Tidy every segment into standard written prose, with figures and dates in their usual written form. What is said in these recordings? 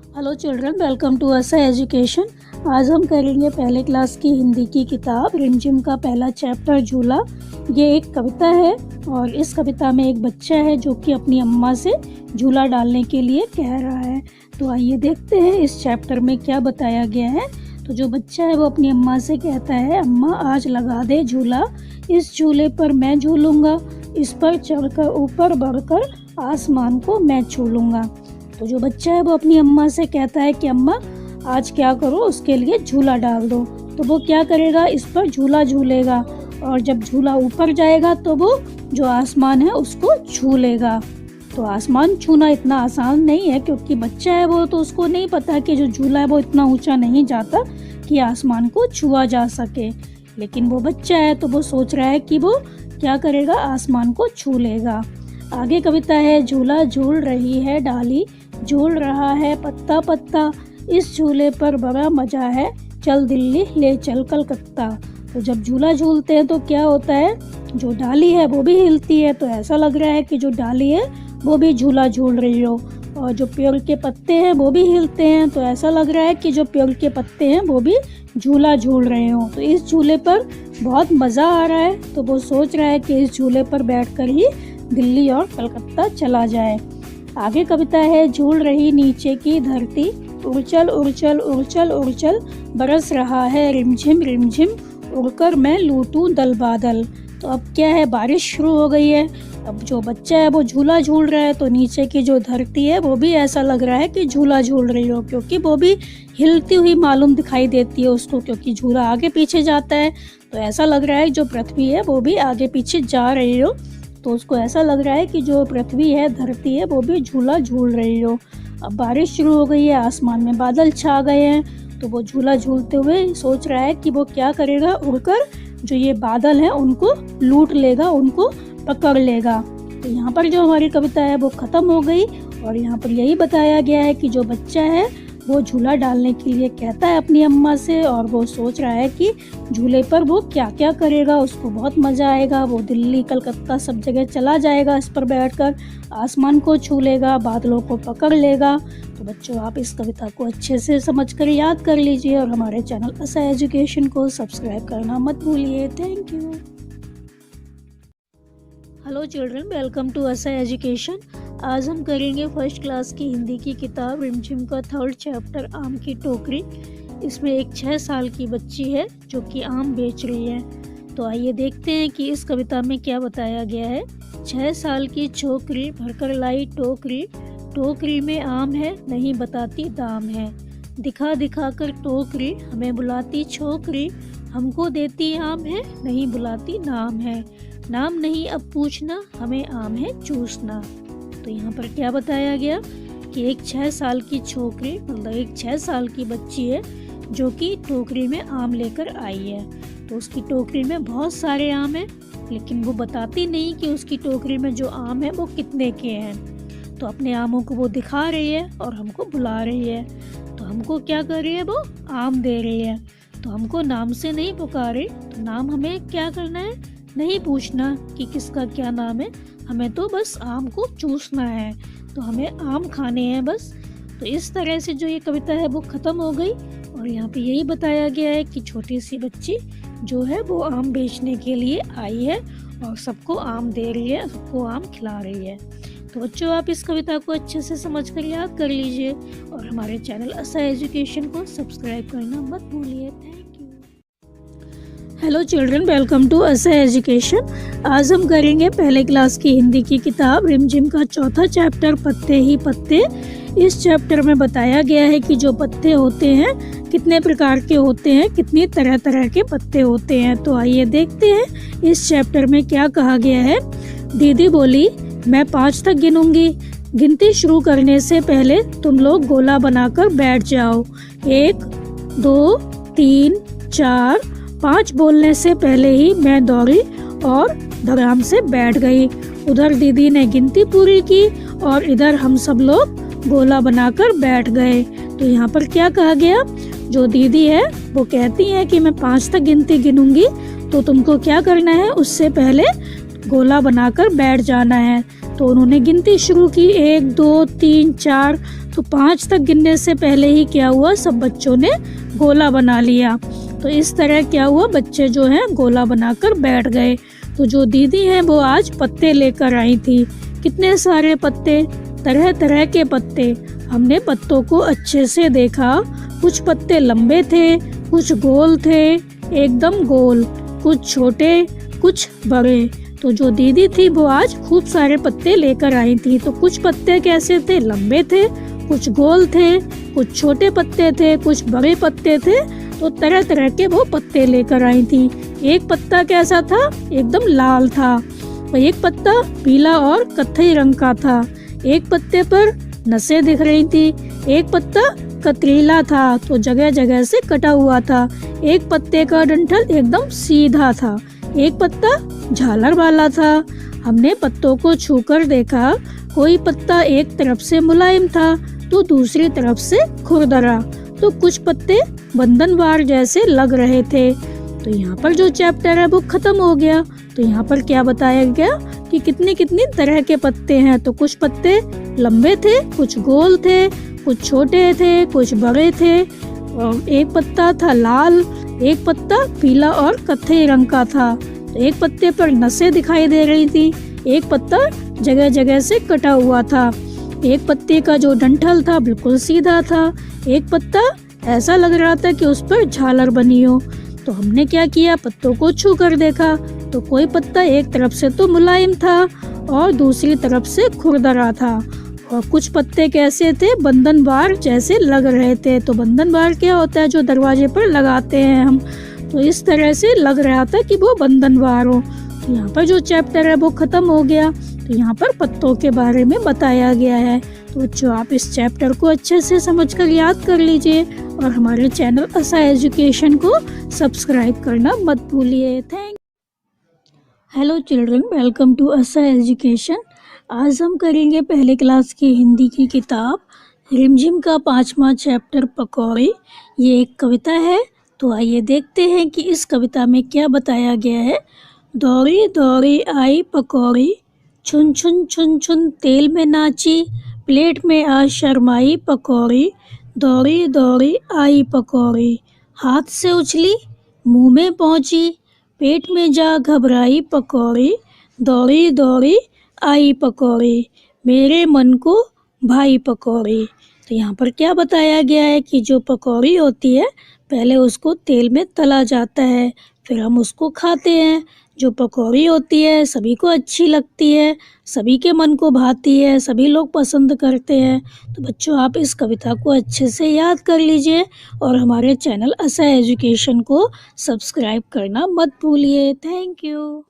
Hello children, welcome to Asa Education. आज हम करेंगे पहले क्लास की हिंदी की किताब रिमझिम का पहला चैप्टर झूला। ये एक कविता है और इस कविता में एक बच्चा है जो कि अपनी अम्मा से झूला डालने के लिए कह रहा है। तो आइए देखते हैं इस चैप्टर में क्या बताया गया है। तो जो बच्चा है वो अपनी अम्मा से कहता है, अम्मा आज लगा दे झूला, इस झूले पर मैं झूलूंगा, इस पर चढ़कर ऊपर बढ़कर आसमान को मैं छू लूँगा। तो जो बच्चा है वो अपनी अम्मा से कहता है कि अम्मा आज क्या करो, उसके लिए झूला डाल दो। तो वो क्या करेगा, इस पर झूला झूलेगा और जब झूला ऊपर जाएगा तो वो जो आसमान है उसको छू लेगा। तो आसमान छूना इतना आसान नहीं है क्योंकि बच्चा है वो, तो उसको नहीं पता कि जो झूला है वो इतना ऊंचा नहीं जाता कि आसमान को छुआ जा सके। लेकिन वो बच्चा है तो वो सोच रहा है कि वो क्या करेगा, आसमान को छू लेगा। आगे कविता है, झूला झूल रही है डाली, झूल रहा है पत्ता पत्ता, इस झूले पर बड़ा मजा है, चल दिल्ली ले चल कलकत्ता। तो जब झूला झूलते हैं तो क्या होता है, जो डाली है वो भी हिलती है, तो ऐसा लग रहा है कि जो डाली है वो भी झूला झूल रही हो, और जो पेड़ के पत्ते हैं वो भी हिलते हैं, तो ऐसा लग रहा है कि जो पेड़ के पत्ते हैं वो भी झूला झूल रहे हो। तो इस झूले पर बहुत मज़ा आ रहा है, तो वो सोच रहा है कि इस झूले पर बैठकर ही दिल्ली और कलकत्ता चला जाए। आगे कविता है, झूल रही नीचे की धरती, उड़चल उड़चल उड़चल उड़चल, बरस रहा है रिमझिम रिमझिम, उड़कर मैं लूटूं दल बादल। तो अब क्या है, बारिश शुरू हो गई है। अब जो बच्चा है वो झूला झूल रहा है, तो नीचे की जो धरती है वो भी ऐसा लग रहा है कि झूला झूल रही हो, क्योंकि वो भी हिलती हुई मालूम दिखाई देती है उसको, क्योंकि झूला आगे पीछे जाता है। तो ऐसा लग रहा है जो पृथ्वी है वो भी आगे पीछे जा रही हो, तो उसको ऐसा लग रहा है कि जो पृथ्वी है, धरती है, वो भी झूला झूल रही हो। अब बारिश शुरू हो गई है, आसमान में बादल छा गए हैं, तो वो झूला झूलते हुए सोच रहा है कि वो क्या करेगा, उड़कर जो ये बादल हैं उनको लूट लेगा, उनको पकड़ लेगा। तो यहाँ पर जो हमारी कविता है वो ख़त्म हो गई और यहाँ पर यही बताया गया है कि जो बच्चा है वो झूला डालने के लिए कहता है अपनी अम्मा से, और वो सोच रहा है कि झूले पर वो क्या क्या करेगा, उसको बहुत मज़ा आएगा, वो दिल्ली कलकत्ता सब जगह चला जाएगा, इस पर बैठकर आसमान को छू लेगा, बादलों को पकड़ लेगा। तो बच्चों, आप इस कविता को अच्छे से समझकर याद कर लीजिए और हमारे चैनल असा एजुकेशन को सब्सक्राइब करना मत भूलिए। Thank you. Hello children, welcome to Asa Education. आज हम करेंगे फर्स्ट क्लास की हिंदी की किताब रिमझिम का थर्ड चैप्टर आम की टोकरी। इसमें एक 6 साल की बच्ची है जो कि आम बेच रही है। तो आइए देखते हैं कि इस कविता में क्या बताया गया है। 6 साल की छोकरी भरकर लाई टोकरी, टोकरी में आम है नहीं बताती दाम है, दिखा दिखा कर टोकरी हमें बुलाती छोकरी, हमको देती आम है नहीं बुलाती नाम है, नाम नहीं अब पूछना हमें आम है चूसना। तो यहाँ पर क्या बताया गया कि एक 6 साल की छोकरी, मतलब एक 6 साल की बच्ची है जो कि टोकरी में आम लेकर आई है। तो उसकी टोकरी में बहुत सारे आम हैं, लेकिन वो बताती नहीं कि उसकी टोकरी में जो आम है वो कितने के हैं। तो अपने आमों को वो दिखा रही है और हमको बुला रही है। तो हमको क्या कर रही है, वो आम दे रही है। तो हमको नाम से नहीं पुकारे, तो नाम हमें क्या करना है, नहीं पूछना कि किसका क्या नाम है, हमें तो बस आम को चूसना है, तो हमें आम खाने हैं बस। तो इस तरह से जो ये कविता है वो ख़त्म हो गई और यहाँ पे यही बताया गया है कि छोटी सी बच्ची जो है वो आम बेचने के लिए आई है और सबको आम दे रही है, सबको आम खिला रही है। तो बच्चों, आप इस कविता को अच्छे से समझकर याद कर लीजिए और हमारे चैनल असा एजुकेशन को सब्सक्राइब करना मत भूलिए। Thank you. Hello children, welcome to Asa Education. आज हम करेंगे पहले क्लास की हिंदी की किताब रिमझिम का चौथा चैप्टर पत्ते ही पत्ते। इस चैप्टर में बताया गया है कि जो पत्ते होते हैं कितने प्रकार के होते हैं, कितनी तरह तरह के पत्ते होते हैं। तो आइए देखते हैं इस चैप्टर में क्या कहा गया है। दीदी बोली, मैं 5 तक गिनूंगी, गिनती शुरू करने से पहले तुम लोग गोला बनाकर बैठ जाओ। 1 2 3 4 5 बोलने से पहले ही मैं दौड़ी और धड़ाम से बैठ गई। उधर दीदी ने गिनती पूरी की और इधर हम सब लोग गोला बनाकर बैठ गए। तो यहाँ पर क्या कहा गया, जो दीदी है वो कहती है कि मैं 5 तक गिनती गिनूंगी, तो तुमको क्या करना है, उससे पहले गोला बनाकर बैठ जाना है। तो उन्होंने गिनती शुरू की, 1 2 3 4। तो तो 5 तक गिनने से पहले ही क्या हुआ, सब बच्चों ने गोला बना लिया। तो इस तरह क्या हुआ, बच्चे जो हैं गोला बनाकर बैठ गए। तो जो दीदी हैं वो आज पत्ते लेकर आई थी। कितने सारे पत्ते, तरह तरह के पत्ते। हमने पत्तों को अच्छे से देखा। कुछ पत्ते लंबे थे, कुछ गोल थे, एकदम गोल, कुछ छोटे, कुछ बड़े। तो जो दीदी थी वो आज खूब सारे पत्ते लेकर आई थी। तो कुछ पत्ते कैसे थे, लंबे थे, कुछ गोल थे, कुछ छोटे पत्ते थे, कुछ बड़े पत्ते थे। तो तरह तरह के वो पत्ते लेकर आई थी। एक पत्ता कैसा था, एकदम लाल था। और एक पत्ता पीला और कत्थई रंग का था। एक पत्ते पर नसें दिख रही थी। एक पत्ता कतरीला था, तो जगह जगह से कटा हुआ था। एक पत्ते का डंठल एकदम सीधा था। एक पत्ता झालर वाला था। हमने पत्तों को छूकर देखा। कोई पत्ता एक तरफ से मुलायम था तो दूसरी तरफ से खुरदरा। तो कुछ पत्ते बंधनवार जैसे लग रहे थे। तो यहाँ पर जो चैप्टर है वो खत्म हो गया। तो यहाँ पर क्या बताया गया कि कितनी कितनी तरह के पत्ते हैं। तो कुछ पत्ते लंबे थे, कुछ गोल थे, कुछ छोटे थे, कुछ बड़े थे। और एक पत्ता था लाल, एक पत्ता पीला और कत्थई रंग का था। तो एक पत्ते पर नसें दिखाई दे रही थी। एक पत्ता जगह जगह से कटा हुआ था। एक पत्ते का जो डंठल था बिल्कुल सीधा था। एक पत्ता ऐसा लग रहा था कि उस पर झालर बनी हो। तो हमने क्या किया, पत्तों को छू कर देखा। तो कोई पत्ता एक तरफ से तो मुलायम था और दूसरी तरफ से खुरदरा था। और कुछ पत्ते कैसे थे, बंधनवार जैसे लग रहे थे। तो बंधनवार क्या होता है, जो दरवाजे पर लगाते हैं हम। तो इस तरह से लग रहा था कि वो बंधनवार हो। तो यहाँ पर जो चैप्टर है वो खत्म हो गया। तो यहाँ पर पत्तों के बारे में बताया गया है। तो बच्चों, आप इस चैप्टर को अच्छे से समझकर याद कर लीजिए और हमारे चैनल असा एजुकेशन को सब्सक्राइब करना मत भूलिए। Thank hello children, welcome to Asa Education. आज हम करेंगे पहले क्लास की हिंदी की किताब रिमझिम का 5वां चैप्टर पकौड़े। ये एक कविता है। तो आइए देखते हैं कि इस कविता में क्या बताया गया है। दौड़ी दौड़ी आई पकौड़ी, छुन छुन छुन छुन तेल में नाची, प्लेट में आ शर्माई पकौड़ी। दौड़ी दौड़ी आई पकौड़ी, हाथ से उछली मुंह में पहुंची, पेट में जा घबराई पकौड़ी। दौड़ी दौड़ी आई पकौड़ी, मेरे मन को भाई पकौड़ी। तो यहाँ पर क्या बताया गया है कि जो पकौड़ी होती है पहले उसको तेल में तला जाता है, फिर हम उसको खाते हैं। जो पकौड़ी होती है सभी को अच्छी लगती है, सभी के मन को भाती है, सभी लोग पसंद करते हैं। तो बच्चों, आप इस कविता को अच्छे से याद कर लीजिए और हमारे चैनल असा एजुकेशन को सब्सक्राइब करना मत भूलिए। Thank you.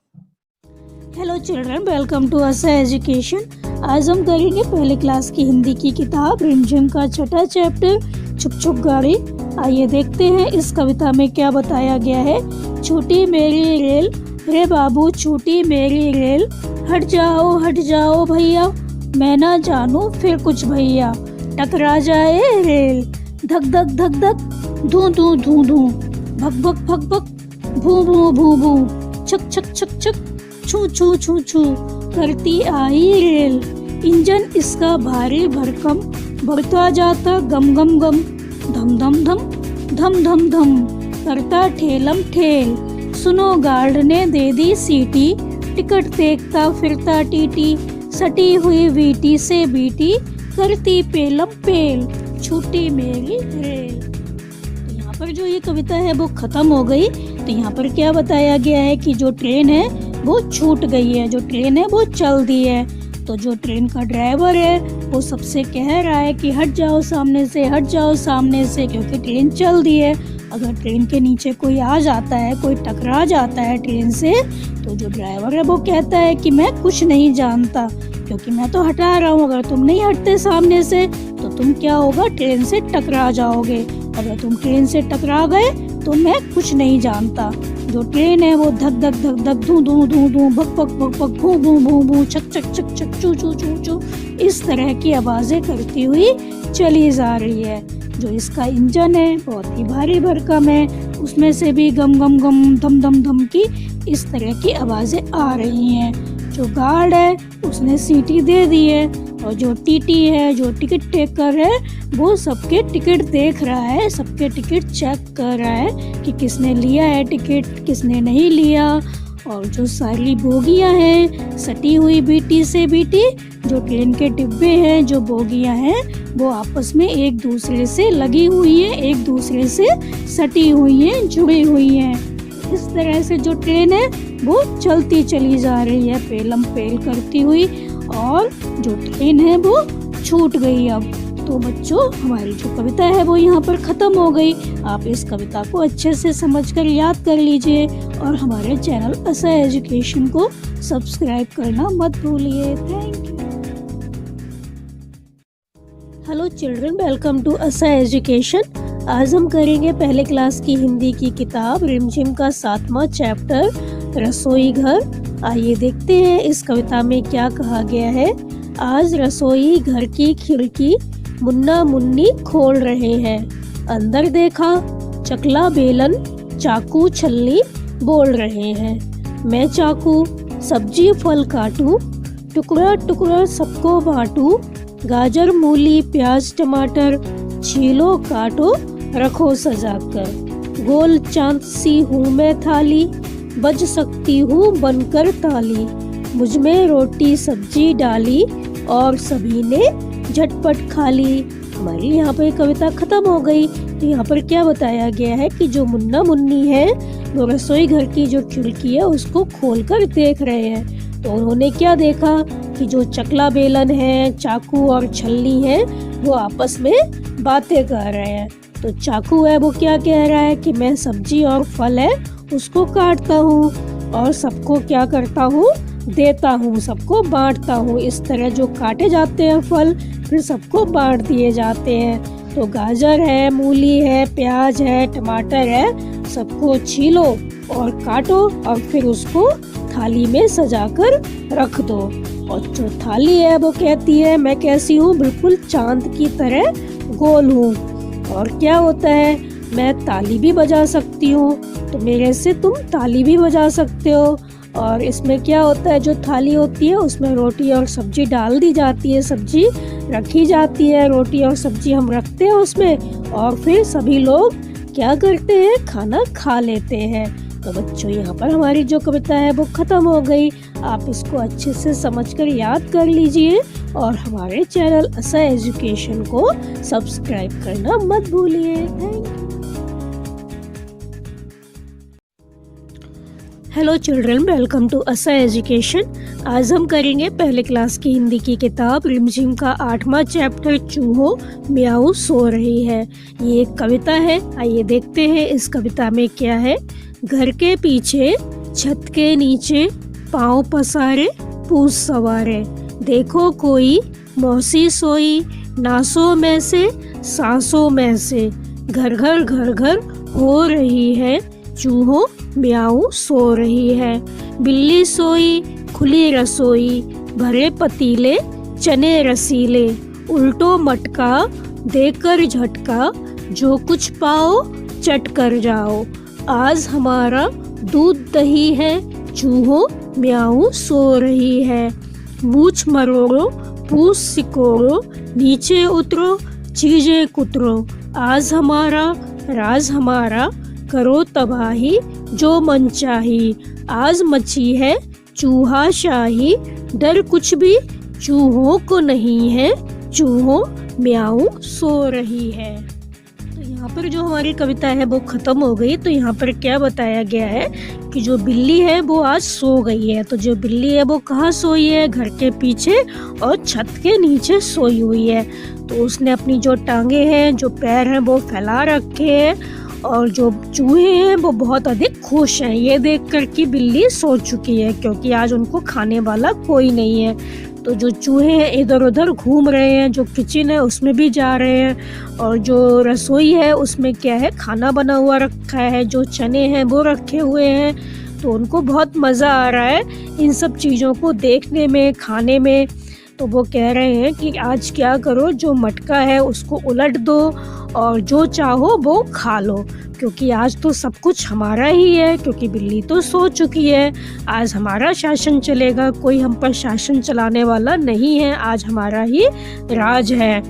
Hello children, welcome to Asa Education. आज हम करेंगे पहले क्लास की हिंदी की किताब रिमझिम का 6ठा चैप्टर छुप छुप गाड़ी। आइए देखते हैं इस कविता में क्या बताया गया है। छूटी मेरी रेल रे बाबू, छूटी मेरी रेल, हट जाओ भैया, मैं ना जानू फिर कुछ भैया, टकरा जाए रेल। धक धक धक धक, धू धू धू धू, भक भक भक भक, भू भू भू भू, छक छक छक छक, छू छू छू छू, करती आई रेल। इंजन इसका भारी भरकम, बढ़ता जाता गम गम गम, धम धम धम, धम धम धम, करता ठेलम ठेल। सुनो गार्ड ने दे दी सीटी, टिकट देखता फिरता टीटी, सटी हुई वीटी से बीटी, करती पेलम पेल, छूटी मेरी रेल। तो यहाँ पर जो ये कविता है वो खत्म हो गई। तो यहाँ पर क्या बताया गया है कि जो ट्रेन है वो छूट गई है, जो ट्रेन है वो चल दी है। तो जो ट्रेन का ड्राइवर है वो सबसे कह रहा है कि हट जाओ सामने से, हट जाओ सामने से, क्योंकि ट्रेन चल दी है। अगर ट्रेन के नीचे कोई आ जाता है, कोई टकरा जाता है ट्रेन से, तो जो ड्राइवर है वो कहता है कि मैं कुछ नहीं जानता, क्योंकि मैं तो हटा रहा हूँ। अगर तुम नहीं हटते सामने से तो तुम क्या होगा, ट्रेन से टकरा जाओगे। अगर तुम ट्रेन से टकरा गए तो मैं कुछ नहीं जानता। जो ट्रेन है वो धक धक धक धक, धू धू धू धू, भक भक भक भक, भू भू भू भू, छक छक छक छक, चू चू चू चू, इस तरह की आवाजें करती हुई चली जा रही है। जो इसका इंजन है बहुत ही भारी भरकम है, उसमें से भी गम गम गम, धम धम धम की इस तरह की आवाजें आ रही हैं। जो गार्ड है उसने सीटी दे दी है, और जो टीटी है, जो टिकट टेकर है, वो सबके टिकट देख रहा है, सबके टिकट चेक कर रहा है कि किसने लिया है टिकट, किसने नहीं लिया। और जो सारी बोगियां हैं सटी हुई बीटी से बीटी, जो ट्रेन के डिब्बे हैं, जो बोगियां हैं, वो आपस में एक दूसरे से लगी हुई है, एक दूसरे से सटी हुई है, जुड़ी हुई है। इस तरह से जो ट्रेन है वो चलती चली जा रही है, पेलम पेल करती हुई, और जो ट्रेन है वो छूट गई अब। तो बच्चों, हमारी जो कविता है वो यहाँ पर ख़त्म हो गई। आप इस कविता को अच्छे से समझकर याद कर लीजिए और हमारे चैनल असा एजुकेशन को सब्सक्राइब करना मत भूलिए। Thank you. Hello children, welcome to Asa Education. आज हम करेंगे पहले क्लास की हिंदी की किताब रिमझिम का 7वां चैप्टर रसोई घर। आइए देखते हैं इस कविता में क्या कहा गया है। आज रसोई घर की खिड़की मुन्ना मुन्नी खोल रहे हैं। अंदर देखा, चकला बेलन चाकू छलनी बोल रहे हैं। मैं चाकू सब्जी फल काटूं, टुकड़ा टुकड़ा सबको बांटूं। गाजर मूली प्याज टमाटर छीलो काटो रखो सजाकर। गोल चांद सी हूँ मैं थाली, बज सकती हूँ बनकर ताली। मुझ में रोटी सब्जी डाली और सभी ने झटपट खा ली। हमारी यहाँ पर कविता खत्म हो गई। तो यहाँ पर क्या बताया गया है कि जो मुन्ना मुन्नी है वो रसोई घर की जो खिड़की है उसको खोलकर देख रहे हैं। तो उन्होंने क्या देखा कि जो चकला बेलन है, चाकू और छलनी है, वो आपस में बातें कर रहे हैं। तो चाकू है वो क्या कह रहा है कि मैं सब्जी और फल है उसको काटता हूँ और सबको क्या करता हूँ, देता हूँ, सबको बांटता हूँ। इस तरह जो काटे जाते हैं फल फिर सबको बांट दिए जाते हैं। तो गाजर है, मूली है, प्याज है, टमाटर है, सबको छीलो और काटो और फिर उसको थाली में सजाकर रख दो। और जो थाली है वो कहती है मैं कैसी हूँ, बिल्कुल चांद की तरह गोल हूँ। और क्या होता है, मैं ताली भी बजा सकती हूँ, तो मेरे से तुम ताली भी बजा सकते हो। और इसमें क्या होता है, जो थाली होती है उसमें रोटी और सब्जी डाल दी जाती है, सब्जी रखी जाती है, रोटी और सब्जी हम रखते हैं उसमें और फिर सभी लोग क्या करते हैं, खाना खा लेते हैं। तो बच्चों, यहाँ पर हमारी जो कविता है वो खत्म हो गई। आप इसको अच्छे से समझकर याद कर लीजिए और हमारे चैनल असा एजुकेशन को सब्सक्राइब करना मत भूलिए। Thank you. Hello children, welcome to Asa Education. आज हम करेंगे पहले क्लास की हिंदी की किताब रिमझिम का 8वां चैप्टर चूहो म्याऊ सो रही है। ये एक कविता है। आइए देखते हैं इस कविता में क्या है। घर के पीछे छत के नीचे पाँव पसारे पूछ सवारे। देखो कोई मौसी सोई, नासों में से सांसों में से। घर घर घर घर हो रही है, चूहो म्याऊ सो रही है। बिल्ली सोई खुली रसोई, भरे पतीले चने रसीले। उल्टो मटका देकर झटका, जो कुछ पाओ चट कर जाओ। आज हमारा दूध दही है, चूहो म्याऊ सो रही है। मूछ मरोड़ो पूछ सिकोड़ो, नीचे उतरो चीजें कुतरो। आज हमारा राज हमारा, करो तबाही जो मन चाही। आज मची है चूहा शाही, डर कुछ भी चूहों को नहीं है, चूहो म्याऊ सो रही है। तो यहाँ पर जो हमारी कविता है वो खत्म हो गई। तो यहाँ पर क्या बताया गया है कि जो बिल्ली है वो आज सो गई है। तो जो बिल्ली है वो कहाँ सोई है, घर के पीछे और छत के नीचे सोई हुई है। तो उसने अपनी जो टांगे हैं, जो पैर हैं, वो फैला रखे हैं और जो चूहे हैं वो बहुत अधिक खुश हैं ये देखकर कि बिल्ली सो चुकी है, क्योंकि आज उनको खाने वाला कोई नहीं है। तो जो चूहे हैं इधर उधर घूम रहे हैं, जो किचन है उसमें भी जा रहे हैं और जो रसोई है उसमें क्या है, खाना बना हुआ रखा है, जो चने हैं वो रखे हुए हैं। तो उनको बहुत मज़ा आ रहा है इन सब चीज़ों को देखने में, खाने में। तो वो कह रहे हैं कि आज क्या करो, जो मटका है उसको उलट दो और जो चाहो वो खा लो, क्योंकि आज तो सब कुछ हमारा ही है, क्योंकि बिल्ली तो सो चुकी है। आज हमारा शासन चलेगा, कोई हम पर शासन चलाने वाला नहीं है, आज हमारा ही राज है।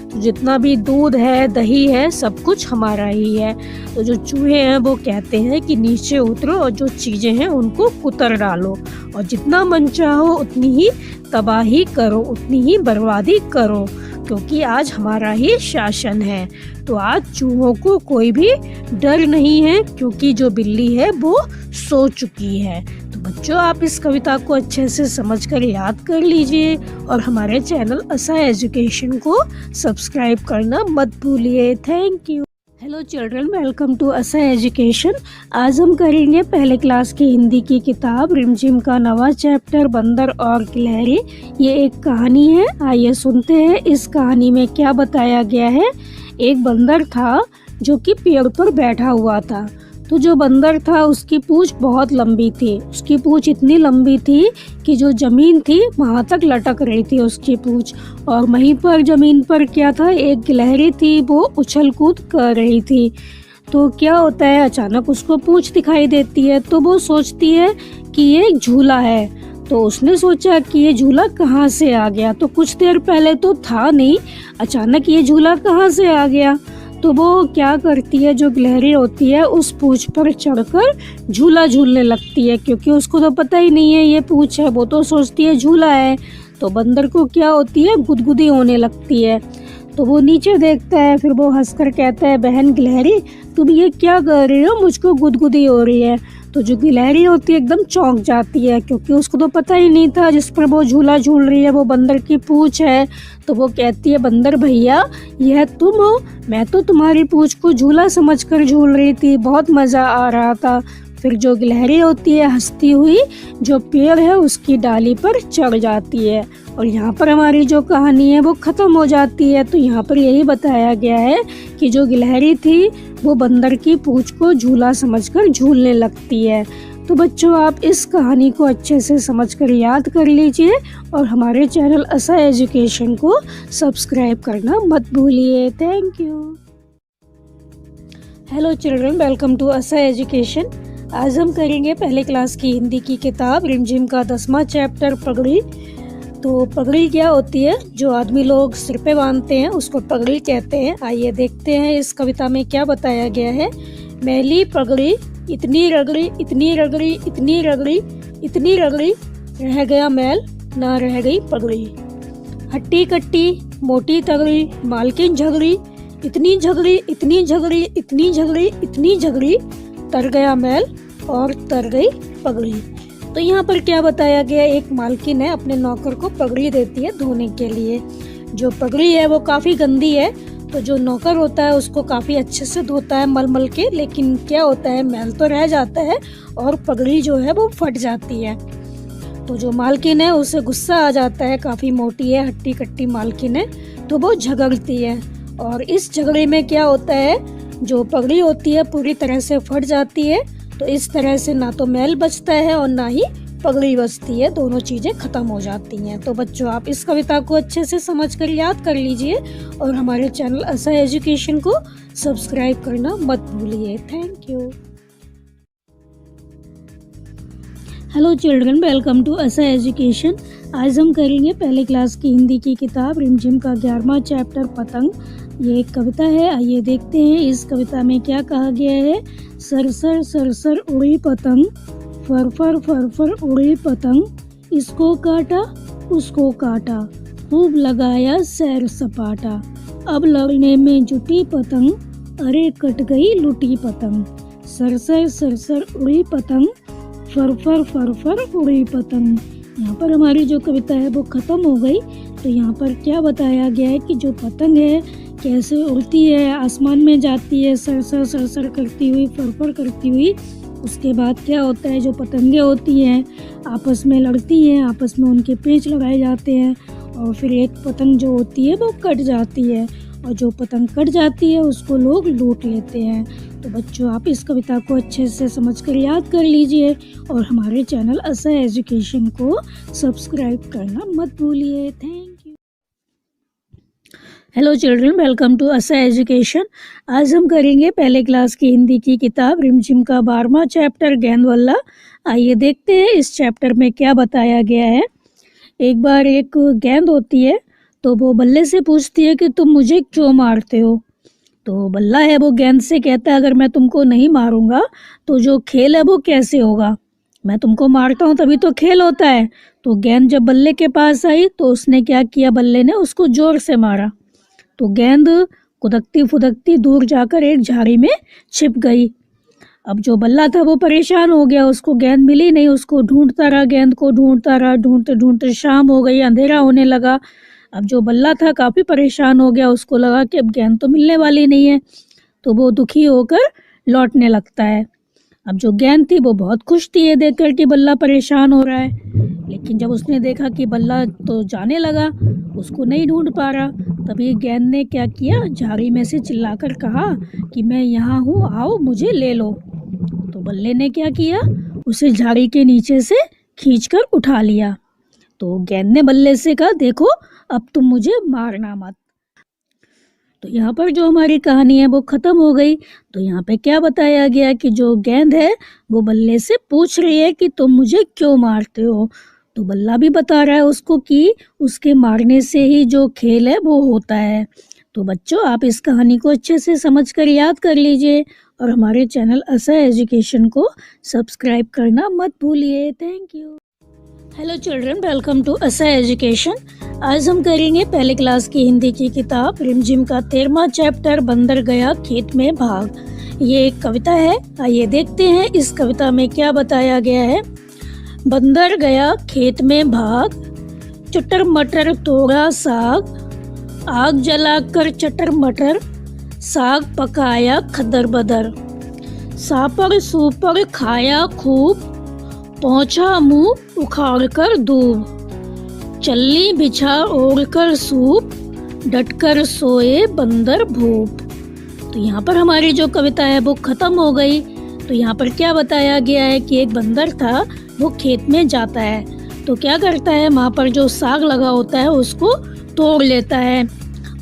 तो जितना भी दूध है, दही है, सब कुछ हमारा ही है। तो जो चूहे हैं वो कहते हैं कि नीचे उतरो और जो चीज़ें हैं उनको कुतर डालो, और जितना मन चाहो उतनी ही तबाही करो, उतनी ही बर्बादी करो, क्योंकि आज हमारा ही शासन है। तो आज चूहों को कोई भी डर नहीं है, क्योंकि जो बिल्ली है वो सो चुकी है। तो बच्चों, आप इस कविता को अच्छे से समझकर याद कर लीजिए और हमारे चैनल असा एजुकेशन को सब्सक्राइब करना मत भूलिए। Thank you. Hello children, welcome to Asa Education. आज हम करेंगे पहले क्लास की हिंदी की किताब रिमझिम का नवा चैप्टर बंदर और गिलहरी। ये एक कहानी है, आइए सुनते हैं इस कहानी में क्या बताया गया है। एक बंदर था जो कि पेड़ पर बैठा हुआ था। तो जो बंदर था उसकी पूंछ बहुत लंबी थी। उसकी पूंछ इतनी लंबी थी कि जो ज़मीन थी वहाँ तक लटक रही थी उसकी पूंछ। और वहीं पर ज़मीन पर क्या था, एक गिलहरी थी, वो उछल कूद कर रही थी। तो क्या होता है, अचानक उसको पूंछ दिखाई देती है, तो वो सोचती है कि ये एक झूला है। तो उसने सोचा कि ये झूला कहाँ से आ गया, तो कुछ देर पहले तो था नहीं, अचानक ये झूला कहाँ से आ गया। तो वो क्या करती है, जो गिलहरी होती है उस पूंछ पर चढ़कर झूला झूलने लगती है, क्योंकि उसको तो पता ही नहीं है ये पूंछ है, वो तो सोचती है झूला है। तो बंदर को क्या होती है, गुदगुदी होने लगती है। तो वो नीचे देखता है, फिर वो हंसकर कहता है, बहन गिलहरी तुम ये क्या कर रही हो, मुझको गुदगुदी हो रही है। तो जो गिलहरी होती है एकदम चौंक जाती है, क्योंकि उसको तो पता ही नहीं था जिस पर वो झूला झूल रही है वो बंदर की पूंछ है। तो वो कहती है, बंदर भैया यह तुम हो, मैं तो तुम्हारी पूंछ को झूला समझकर झूल रही थी, बहुत मज़ा आ रहा था। फिर जो गिलहरी होती है हंसती हुई जो पेड़ है उसकी डाली पर चढ़ जाती है। और यहाँ पर हमारी जो कहानी है वो ख़त्म हो जाती है। तो यहाँ पर यही बताया गया है कि जो गिलहरी थी वो बंदर की पूंछ को झूला समझकर झूलने लगती है। तो बच्चों, आप इस कहानी को अच्छे से समझकर याद कर लीजिए और हमारे चैनल असा एजुकेशन को सब्सक्राइब करना मत भूलिए। Thank you. Hello children, welcome to Asa Education. आज हम करेंगे पहले क्लास की हिंदी की किताब रिमझिम का 10वां चैप्टर पगड़ी। तो पगड़ी क्या होती है, जो आदमी लोग सिर पे बांधते हैं उसको पगड़ी कहते हैं। आइए देखते हैं इस कविता में क्या बताया गया है। मैली पगड़ी इतनी रगड़ी, इतनी रगड़ी, इतनी रगड़ी, इतनी रगड़ी, रह गया मैल ना रह गई पगड़ी। हट्टी कट्टी मोटी तगड़ी, मालकिन झगड़ी, इतनी झगड़ी, इतनी झगड़ी, इतनी झगड़ी, इतनी झगड़ी, तर गया मैल और तर गई पगड़ी। तो यहाँ पर क्या बताया गया, एक मालकिन है अपने नौकर को पगड़ी देती है धोने के लिए। जो पगड़ी है वो काफ़ी गंदी है, तो जो नौकर होता है उसको काफ़ी अच्छे से धोता है मल मल के, लेकिन क्या होता है मैल तो रह जाता है और पगड़ी जो है वो फट जाती है। तो जो मालकिन है उसे गुस्सा आ जाता है, काफ़ी मोटी है, हट्टी कट्टी मालकिन है, तो वो झगड़ती है। और इस झगड़े में क्या होता है, जो पगड़ी होती है पूरी तरह से फट जाती है। तो इस तरह से ना तो मैल बचता है और ना ही पगड़ी बचती है, दोनों चीज़ें ख़त्म हो जाती हैं। तो बच्चों, आप इस कविता को अच्छे से समझकर याद कर लीजिए और हमारे चैनल असा एजुकेशन को सब्सक्राइब करना मत भूलिए। Thank you. Hello children, welcome to Asa Education. आज हम करेंगे पहले क्लास की हिंदी की किताब रिमझिम का 11वां चैप्टर पतंग। ये एक कविता है, आइए देखते हैं इस कविता में क्या कहा गया है। सरसर सरसर उड़ी पतंग, फरफर फरफर उड़ी पतंग, इसको काटा उसको काटा, खूब लगाया सैर सपाटा, अब लड़ने में जुटी पतंग, अरे कट गई लुटी पतंग। सरसर सरसर उड़ी पतंग, फरफर फरफर उड़ी पतंग। यहाँ पर हमारी जो कविता है वो ख़त्म हो गई। तो यहाँ पर क्या बताया गया है कि जो पतंग है कैसे उड़ती है, आसमान में जाती है सरसर सरसर करती हुई, फरफर करती हुई। उसके बाद क्या होता है, जो पतंगे होती हैं आपस में लड़ती हैं, आपस में उनके पेंच लगाए जाते हैं और फिर एक पतंग जो होती है वो कट जाती है और जो पतंग कट जाती है उसको लोग लूट लेते हैं। तो बच्चों, आप इस कविता को अच्छे से समझकर याद कर लीजिए और हमारे चैनल असा एजुकेशन को सब्सक्राइब करना मत भूलिए। Thank hello children, welcome to Asa Education. आज हम करेंगे पहले क्लास की हिंदी की किताब रिमझिम का 12वां चैप्टर गेंदवल्ला। आइए देखते हैं इस चैप्टर में क्या बताया गया है। एक बार एक गेंद होती है तो वो बल्ले से पूछती है कि तुम मुझे क्यों मारते हो। तो बल्ला है वो गेंद से कहता है अगर मैं तुमको नहीं मारूंगा तो जो खेल है वो कैसे होगा। मैं तुमको मारता हूँ तभी तो खेल होता है। तो गेंद जब बल्ले के पास आई तो उसने क्या किया, बल्ले ने उसको जोर से मारा। तो गेंद खुदकती फुदकती दूर जाकर एक झाड़ी में छिप गई। अब जो बल्ला था वो परेशान हो गया, उसको गेंद मिली नहीं, उसको ढूंढता रहा, गेंद को ढूंढता रहा। ढूंढते ढूंढते शाम हो गई, अंधेरा होने लगा। अब जो बल्ला था काफ़ी परेशान हो गया, उसको लगा कि अब गेंद तो मिलने वाली नहीं है, तो वो दुखी होकर लौटने लगता है। अब जो गेंद थी वो बहुत खुश थी ये देखकर कि बल्ला परेशान हो रहा है। लेकिन जब उसने देखा कि बल्ला तो जाने लगा, उसको नहीं ढूंढ पा रहा, तभी गेंद ने क्या किया, झाड़ी में से चिल्लाकर कहा कि मैं यहाँ हूँ, आओ मुझे ले लो। तो बल्ले ने क्या किया, उसे झाड़ी के नीचे से खींचकर उठा लिया। तो गेंद ने बल्ले से कहा, देखो अब तुम मुझे मारना मत। तो यहाँ पर जो हमारी कहानी है वो ख़त्म हो गई। तो यहाँ पे क्या बताया गया कि जो गेंद है वो बल्ले से पूछ रही है कि तुम मुझे क्यों मारते हो। तो बल्ला भी बता रहा है उसको कि उसके मारने से ही जो खेल है वो होता है। तो बच्चों, आप इस कहानी को अच्छे से समझकर याद कर लीजिए और हमारे चैनल असा एजुकेशन को सब्सक्राइब करना मत भूलिए। Thank you. Hello children, welcome to Asa Education. आज हम करेंगे पहले क्लास की हिंदी की किताब रिमझिम का 13वां चैप्टर बंदर गया खेत में भाग। ये एक कविता है। आइए देखते हैं इस कविता में क्या बताया गया है। बंदर गया खेत में भाग, चटर मटर तोड़ा साग, आग जलाकर चटर मटर, साग पकाया खदर बदर, सापर सूपर खाया खूब, पहुँचा मुँह उखाड़ कर दूब, चल्ली बिछा ओढ़ कर सूप, डटकर सोए बंदर भूप। तो यहाँ पर हमारी जो कविता है वो ख़त्म हो गई। तो यहाँ पर क्या बताया गया है कि एक बंदर था, वो खेत में जाता है तो क्या करता है, वहाँ पर जो साग लगा होता है उसको तोड़ लेता है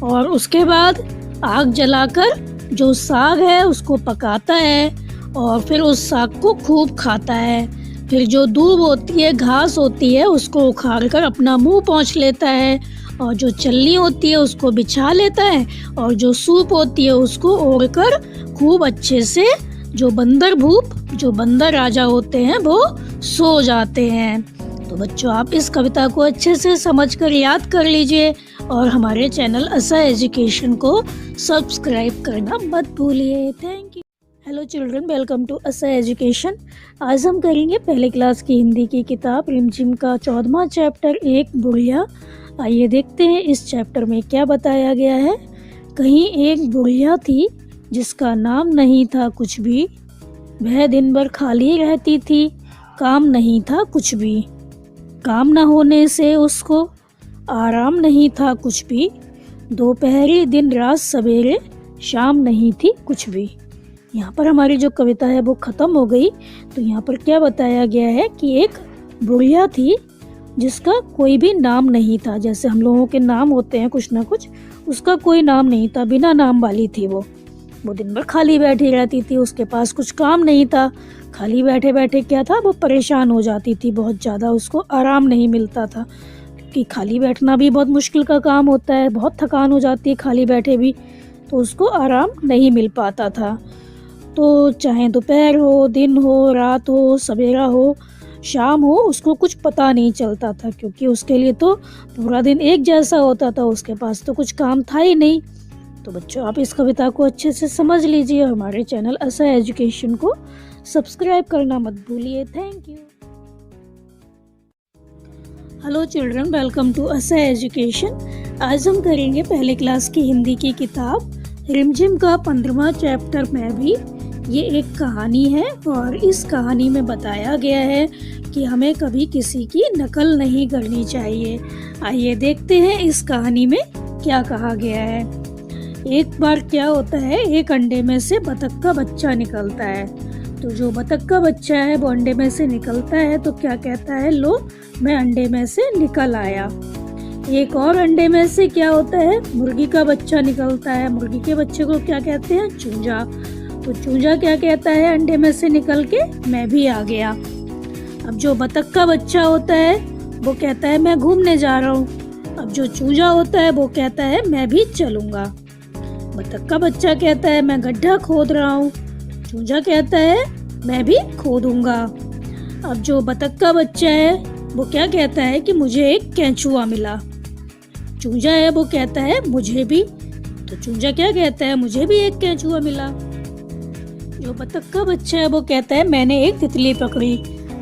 और उसके बाद आग जलाकर जो साग है उसको पकाता है और फिर उस साग को खूब खाता है। फिर जो दूब होती है, घास होती है, उसको उखाड़ कर अपना मुंह पोंछ लेता है और जो चल्ली होती है उसको बिछा लेता है और जो सूप होती है उसको ओढ़ कर खूब अच्छे से जो बंदर भूप, जो बंदर राजा होते हैं, वो सो जाते हैं। तो बच्चों, आप इस कविता को अच्छे से समझकर याद कर लीजिए और हमारे चैनल असा एजुकेशन को सब्सक्राइब करना मत भूलिए। Thank you. Hello children, welcome to Asa Education. आज हम करेंगे पहले क्लास की हिंदी की किताब रिमझिम का 14वां चैप्टर एक बुढ़िया। आइए देखते हैं इस चैप्टर में क्या बताया गया है। कहीं एक बुढ़िया थी जिसका नाम नहीं था कुछ भी, वह दिन भर खाली रहती थी, काम नहीं था कुछ भी, काम न होने से उसको आराम नहीं था कुछ भी, दोपहरी दिन रात सवेरे शाम नहीं थी कुछ भी। यहाँ पर हमारी जो कविता है वो ख़त्म हो गई। तो यहाँ पर क्या बताया गया है कि एक बुढ़िया थी जिसका कोई भी नाम नहीं था। जैसे हम लोगों के नाम होते हैं कुछ ना कुछ, उसका कोई नाम नहीं था, बिना नाम वाली थी वो दिन भर खाली बैठी रहती थी, उसके पास कुछ काम नहीं था। खाली बैठे बैठे क्या था, वो परेशान हो जाती थी बहुत ज़्यादा, उसको आराम नहीं मिलता था क्योंकि खाली बैठना भी बहुत मुश्किल का काम होता है, बहुत थकान हो जाती है खाली बैठे भी, तो उसको आराम नहीं मिल पाता था। तो चाहे दोपहर हो, दिन हो, रात हो, सवेरा हो, शाम हो, उसको कुछ पता नहीं चलता था क्योंकि उसके लिए तो पूरा दिन एक जैसा होता था, उसके पास तो कुछ काम था ही नहीं। तो बच्चों, आप इस कविता को अच्छे से समझ लीजिए और हमारे चैनल असा एजुकेशन को सब्सक्राइब करना मत भूलिए। Thank you. Hello children, welcome to Asa Education. आज हम करेंगे पहले क्लास की हिंदी की किताब रिमझिम का 15वां चैप्टर में भी ये एक कहानी है और इस कहानी में बताया गया है कि हमें कभी किसी की नकल नहीं करनी चाहिए। आइए देखते हैं इस कहानी में क्या कहा गया है। एक बार क्या होता है, एक अंडे में से बतख का बच्चा निकलता है। तो जो बतख का बच्चा है वो अंडे में से निकलता है तो क्या कहता है, लो मैं अंडे में से निकल आया। एक और अंडे में से क्या होता है, मुर्गी का बच्चा निकलता है। मुर्गी के बच्चे को क्या कहते हैं, चूजा। तो चूजा क्या कहता है अंडे में से निकल के, मैं भी आ गया। अब जो बतख का बच्चा होता है वो कहता है मैं घूमने जा रहा हूँ। अब जो चूजा होता है वो कहता है मैं भी चलूंगा। बतख का बच्चा कहता है मैं गड्ढा खोद रहा हूँ। चूजा कहता है मैं भी खोदूंगा। अब जो बतख का बच्चा है वो क्या कहता है कि मुझे एक केंचुआ मिला। चूजा है वो कहता है मुझे भी। तो चूजा क्या कहता है, मुझे भी एक केंचुआ मिला। जो बतख का बच्चा है वो कहता है मैंने एक तितली पकड़ी।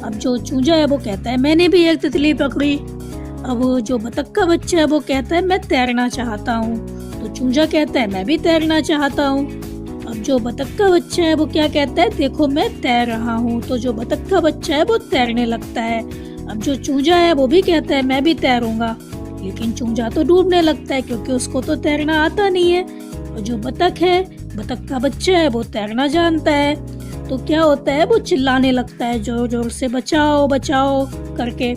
अब जो चूजा है वो कहता है मैंने भी एक तितली पकड़ी। अब जो बतख का बच्चा है वो कहता है मैं तैरना चाहता हूँ। तो चूजा कहता है मैं भी तैरना चाहता हूँ। अब जो बतख का बच्चा है वो क्या कहता है, देखो मैं तैर रहा हूँ। तो जो बतख का बच्चा है वो तैरने लगता है। अब जो चूजा है वो भी कहता है मैं भी तैरूंगा, लेकिन चूजा तो डूबने लगता है क्योंकि उसको तो तैरना आता नहीं है। और जो बतख है, बतख का बच्चा है, वो तैरना जानता है। तो क्या होता है, वो चिल्लाने लगता है जोर जोर से बचाओ बचाओ करके।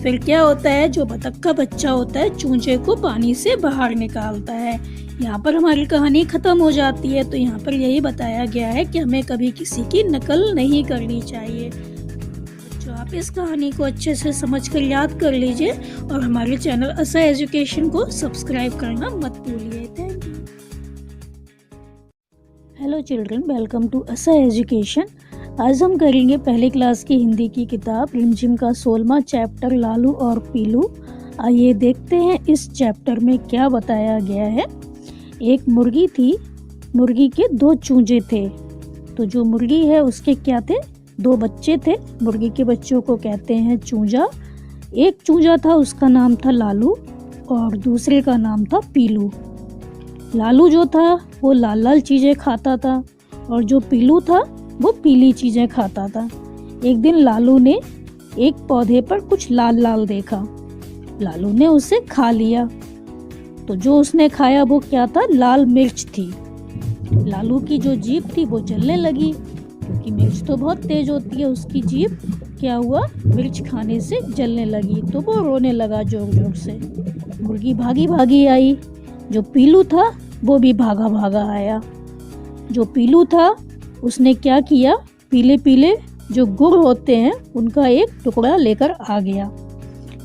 फिर क्या होता है, जो बतख का बच्चा होता है चूजे को पानी से बाहर निकालता है। यहाँ पर हमारी कहानी खत्म हो जाती है। तो यहाँ पर यही बताया गया है कि हमें कभी किसी की नकल नहीं करनी चाहिए। तो आप इस कहानी को अच्छे से समझकर याद कर लीजिए और हमारे चैनल असा एजुकेशन को सब्सक्राइब करना मत भूलिए। Thank you. Hello children, welcome to Asa Education. आज हम करेंगे पहली क्लास की हिंदी की किताब रिमझिम का 16वां चैप्टर लालू और पीलू। आइए देखते हैं इस चैप्टर में क्या बताया गया है। एक मुर्गी थी, मुर्गी के 2 चूजे थे। तो जो मुर्गी है उसके क्या थे, 2 बच्चे थे। मुर्गी के बच्चों को कहते हैं चूजा। एक चूजा था उसका नाम था लालू और दूसरे का नाम था पीलू। लालू जो था वो लाल लाल चीज़ें खाता था और जो पीलू था वो पीली चीज़ें खाता था। एक दिन लालू ने एक पौधे पर कुछ लाल लाल देखा। लालू ने उसे खा लिया। तो जो उसने खाया वो क्या था, लाल मिर्च थी। लालू की जो जीभ थी वो जलने लगी क्योंकि मिर्च तो बहुत तेज होती है। उसकी जीभ क्या हुआ, मिर्च खाने से जलने लगी। तो वो रोने लगा जोर जोर से। मुर्गी भागी भागी आई। जो पीलू था वो भी भागा भागा आया। जो पीलू था उसने क्या किया, पीले पीले जो गुड़ होते हैं उनका एक टुकड़ा लेकर आ गया।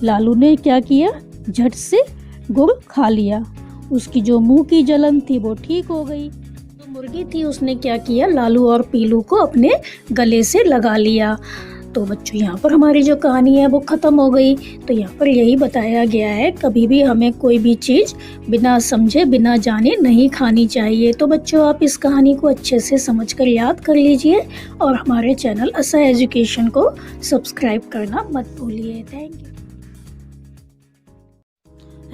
लालू ने क्या किया, झट से गुड़ खा लिया। उसकी जो मुंह की जलन थी वो ठीक हो गई। तो मुर्गी थी उसने क्या किया, लालू और पीलू को अपने गले से लगा लिया। तो बच्चों यहाँ पर हमारी जो कहानी है वो ख़त्म हो गई। तो यहाँ पर यही बताया गया है कभी भी हमें कोई भी चीज़ बिना समझे बिना जाने नहीं खानी चाहिए। तो बच्चों आप इस कहानी को अच्छे से समझकर याद कर लीजिए और हमारे चैनल असा एजुकेशन को सब्सक्राइब करना मत भूलिए। Thank you.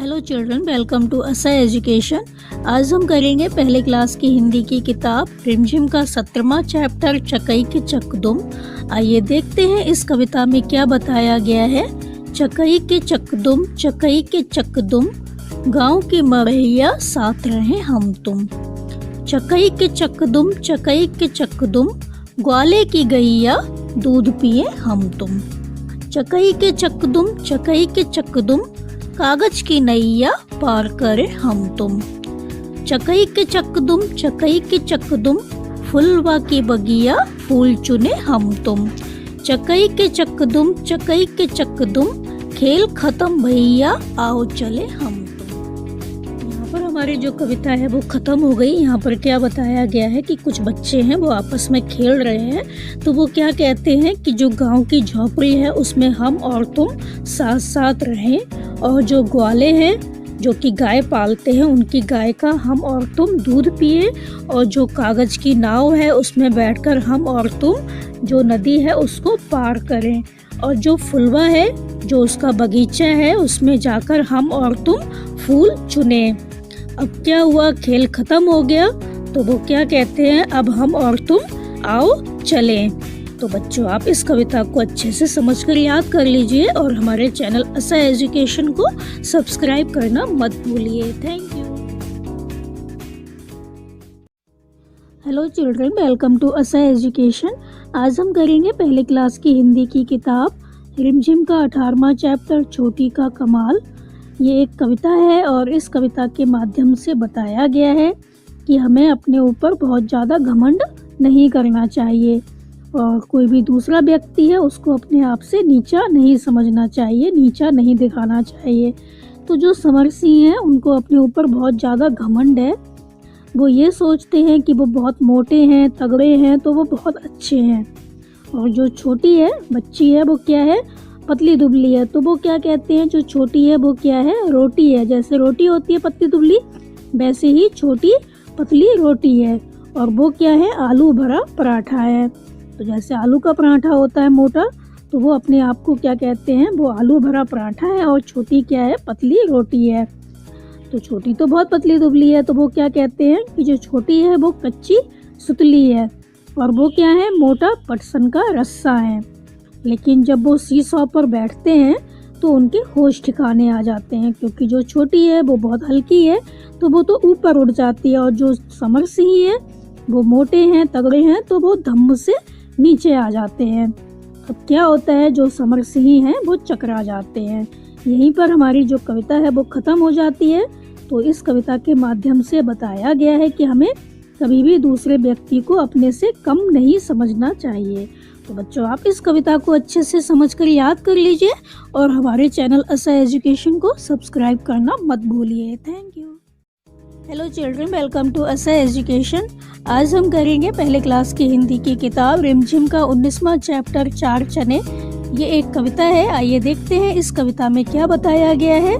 Hello children, welcome to Asa Education. आज हम करेंगे पहले क्लास की हिंदी की किताब रिमझिम का 17वां चैप्टर चकई के चकदुम। आइए देखते हैं इस कविता में क्या बताया गया है। चकई के चकदुम, चकई के चकदुम, गाँव की मड़ैया साथ रहे हम तुम। चकई के चकदुम, चकई के चकदुम, ग्वाले की गैया दूध पिए हम तुम। चकई के चकदुम, चकई के चकदुम, कागज की नैया पार करे हम तुम। चकई के चकदुम, चकई के चकदुम, फुलवा की बगिया फूल चुने हम तुम। चकई के चकदुम, चकई के चकदुम, खेल खत्म भैया आओ चले हम तुम। यहाँ पर हमारी जो कविता है वो खत्म हो गई। यहाँ पर क्या बताया गया है कि कुछ बच्चे हैं वो आपस में खेल रहे हैं। तो वो क्या कहते हैं कि जो गांव की झोपड़ी है उसमें हम और तुम साथ साथ रहें, और जो ग्वाले हैं जो कि गाय पालते हैं उनकी गाय का हम और तुम दूध पिए, और जो कागज की नाव है उसमें बैठकर हम और तुम जो नदी है उसको पार करें, और जो फुलवा है जो उसका बगीचा है उसमें जाकर हम और तुम फूल चुने। अब क्या हुआ, खेल खत्म हो गया। तो वो क्या कहते हैं, अब हम और तुम आओ चलें। तो बच्चों आप इस कविता को अच्छे से समझकर याद कर लीजिए और हमारे चैनल असा एजुकेशन को सब्सक्राइब करना मत भूलिए। Thank you. Hello children, welcome to Asa Education. आज हम करेंगे पहले क्लास की हिंदी की किताब रिमझिम का 18वां चैप्टर छोटी का कमाल। ये एक कविता है और इस कविता के माध्यम से बताया गया है कि हमें अपने ऊपर बहुत ज़्यादा घमंड नहीं करना चाहिए और कोई भी दूसरा व्यक्ति है उसको अपने आप से नीचा नहीं समझना चाहिए, नीचा नहीं दिखाना चाहिए। तो जो समर सिंह हैं उनको अपने ऊपर बहुत ज़्यादा घमंड है। वो ये सोचते हैं कि वो बहुत मोटे हैं, तगड़े हैं, तो वो बहुत अच्छे हैं। और जो छोटी है, बच्ची है, वो क्या है, पतली दुबली है। तो वो क्या कहते हैं, जो छोटी है वो क्या है, रोटी है। जैसे रोटी होती है पतली दुबली, वैसे ही छोटी पतली रोटी है। और वो क्या है, आलू भरा पराठा है। तो जैसे आलू का पराठा होता है मोटा, तो वो अपने आप को क्या कहते हैं, वो आलू भरा पराठा है। और छोटी क्या है, पतली रोटी है। तो छोटी तो बहुत पतली दुबली है, तो वो क्या कहते हैं कि जो छोटी है वो कच्ची सुतली है और वो क्या है, मोटा पटसन का रस्सा है। लेकिन जब वो सीसॉ पर बैठते हैं तो उनके होश ठिकाने आ जाते हैं, क्योंकि जो छोटी है वो बहुत हल्की है, तो वो तो ऊपर उड़ जाती है। और जो समर सिंह है वो मोटे हैं, तगड़े हैं, तो वो धम्म से नीचे आ जाते हैं। अब क्या होता है, जो समर सिंह हैं वो चकरा जाते हैं। यहीं पर हमारी जो कविता है वो ख़त्म हो जाती है। तो इस कविता के माध्यम से बताया गया है कि हमें कभी भी दूसरे व्यक्ति को अपने से कम नहीं समझना चाहिए। तो बच्चों, आप इस कविता को अच्छे से समझकर याद कर लीजिए और हमारे चैनल असा एजुकेशन को सब्सक्राइब करना मत भूलिए। Thank you. Hello children, welcome to Asa Education. आज हम करेंगे पहले क्लास की हिंदी की किताब रिमझिम का 19वां चैप्टर 4 चने। ये एक कविता है। आइए देखते हैं इस कविता में क्या बताया गया है।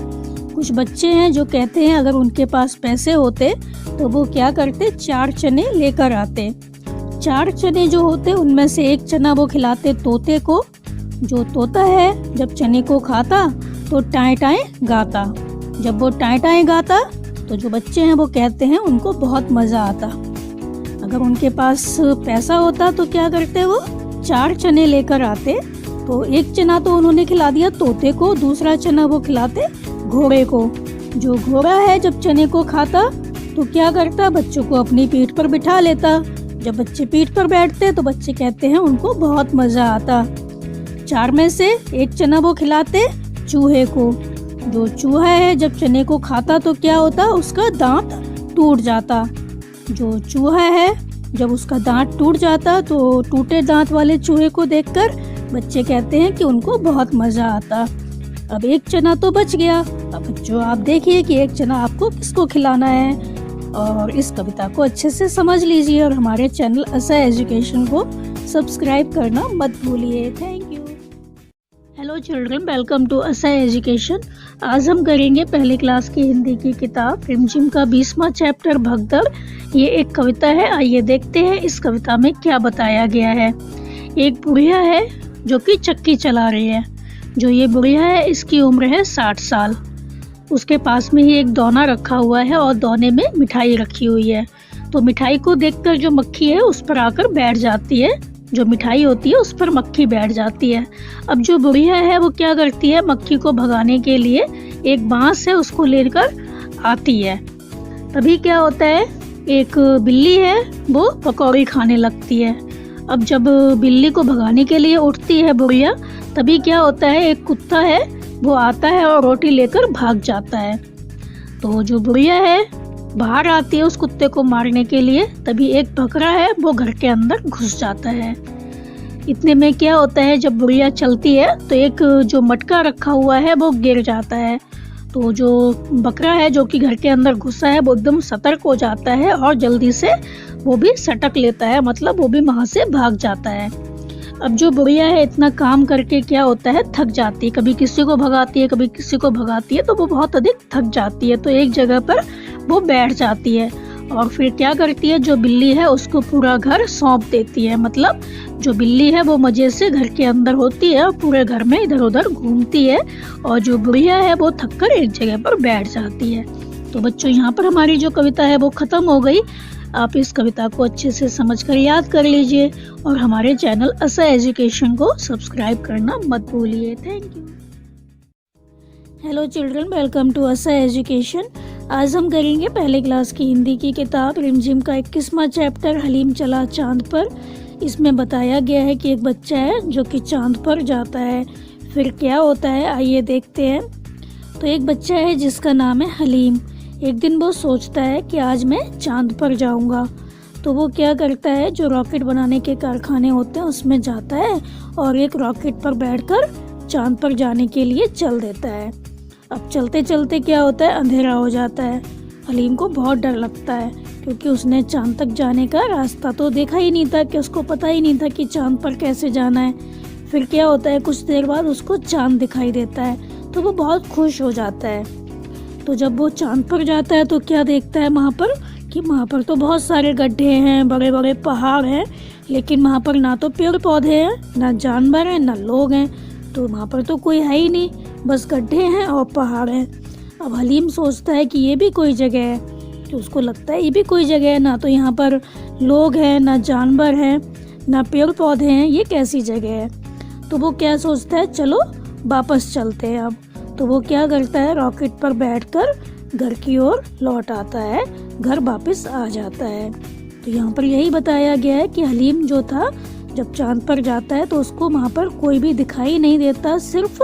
कुछ बच्चे हैं जो कहते हैं अगर उनके पास पैसे होते तो वो क्या करते, 4 चने लेकर आते। 4 चने जो होते उनमें से एक चना वो खिलाते तोते को। जो तोता है जब चने को खाता तो टाएं टाएं गाता। जब वो टाएं टाएं गाता तो जो बच्चे हैं वो कहते हैं उनको बहुत मज़ा आता। अगर उनके पास पैसा होता तो क्या करते, वो 4 चने लेकर आते। तो एक चना तो उन्होंने खिला दिया तोते को, दूसरा चना वो खिलाते घोड़े को। जो घोड़ा है जब चने को खाता तो क्या करता, बच्चों को अपनी पीठ पर बिठा लेता। जब बच्चे पीठ पर बैठते तो बच्चे कहते हैं उनको बहुत मज़ा आता। 4 में से एक चना वो खिलाते चूहे को। जो चूहा है जब चने को खाता तो क्या होता, उसका दांत टूट जाता। जो चूहा है जब उसका दांत टूट जाता तो टूटे दांत वाले चूहे को देखकर बच्चे कहते हैं कि उनको बहुत मज़ा आता। अब एक चना तो बच गया। अब बच्चों, आप देखिए कि एक चना आपको किसको खिलाना है। और इस कविता को अच्छे से समझ लीजिए और हमारे चैनल असा एजुकेशन को सब्सक्राइब करना मत भूलिए। Thank you. Hello children, welcome to Asa Education. आज हम करेंगे पहली क्लास की हिंदी की किताब रिमझिम का 20वां चैप्टर भगदड़। ये एक कविता है। आइए देखते हैं इस कविता में क्या बताया गया है। एक बुढ़िया है जो कि चक्की चला रही है। जो ये बुढ़िया है इसकी उम्र है 60 साल। उसके पास में ही एक दोना रखा हुआ है और दोने में मिठाई रखी हुई है। तो मिठाई को देखकर जो मक्खी है उस पर आकर बैठ जाती है। जो मिठाई होती है उस पर मक्खी बैठ जाती है। अब जो बुढ़िया है वो क्या करती है, मक्खी को भगाने के लिए एक बांस है उसको लेकर आती है। तभी क्या होता है, एक बिल्ली है वो पकौड़ी खाने लगती है। अब जब बिल्ली को भगाने के लिए उठती है बुढ़िया, तभी क्या होता है, एक कुत्ता है वो आता है और रोटी लेकर भाग जाता है। तो जो बुढ़िया है बाहर आती है उस कुत्ते को मारने के लिए, तभी एक बकरा है वो घर के अंदर घुस जाता है। इतने में क्या होता है, जब बुढ़िया चलती है तो एक जो मटका रखा हुआ है वो गिर जाता है। तो जो बकरा है जो कि घर के अंदर घुसा है वो एकदम सतर्क हो जाता है और जल्दी से वो भी सटक लेता है, मतलब वो भी वहाँ से भाग जाता है। अब जो बुढ़िया है इतना काम करके क्या होता है, थक जाती है। कभी किसी को भगाती है, कभी किसी को भगाती है, तो वो बहुत अधिक थक जाती है। तो एक जगह पर वो बैठ जाती है और फिर क्या करती है, जो बिल्ली है उसको पूरा घर सौंप देती है। मतलब जो बिल्ली है वो मजे से घर के अंदर होती है और पूरे घर में इधर उधर घूमती है और जो बुढ़िया है वो थक कर एक जगह पर बैठ जाती है। तो बच्चों, यहाँ पर हमारी जो कविता है वो ख़त्म हो गई। आप इस कविता को अच्छे से समझकर याद कर लीजिए और हमारे चैनल असा एजुकेशन को सब्सक्राइब करना मत भूलिए। Thank you. Hello children, welcome to Asa Education. आज हम करेंगे पहले क्लास की हिंदी की किताब रिमझिम का 21वां चैप्टर हलीम चला चांद पर। इसमें बताया गया है कि एक बच्चा है जो कि चांद पर जाता है। फिर क्या होता है, आइए देखते हैं। तो एक बच्चा है जिसका नाम है हलीम। एक दिन वो सोचता है कि आज मैं चांद पर जाऊंगा। तो वो क्या करता है, जो रॉकेट बनाने के कारखाने होते हैं उसमें जाता है और एक रॉकेट पर बैठकर चांद पर जाने के लिए चल देता है। अब चलते चलते क्या होता है, अंधेरा हो जाता है। हलीम को बहुत डर लगता है क्योंकि उसने चांद तक जाने का रास्ता तो देखा ही नहीं था, कि उसको पता ही नहीं था कि चांद पर कैसे जाना है। फिर क्या होता है, कुछ देर बाद उसको चांद दिखाई देता है तो वो बहुत खुश हो जाता है। तो जब वो चांद पर जाता है तो क्या देखता है वहाँ पर, कि वहाँ पर तो बहुत सारे गड्ढे हैं, बड़े बड़े पहाड़ हैं, लेकिन वहाँ पर ना तो पेड़ पौधे हैं, ना जानवर हैं, ना लोग हैं। तो वहाँ पर तो कोई है ही नहीं, बस गड्ढे हैं और पहाड़ हैं। अब हलीम सोचता है कि ये भी कोई जगह है, तो उसको लगता है ये भी कोई जगह है, ना तो यहाँ पर लोग हैं, ना जानवर हैं, ना पेड़ पौधे हैं, ये कैसी जगह है। तो वो क्या सोचता है, चलो वापस चलते हैं अब। तो वो क्या करता है, रॉकेट पर बैठकर घर की ओर लौट आता है, घर वापस आ जाता है। तो यहाँ पर यही बताया गया है कि हलीम जो था, जब चांद पर जाता है तो उसको वहाँ पर कोई भी दिखाई नहीं देता, सिर्फ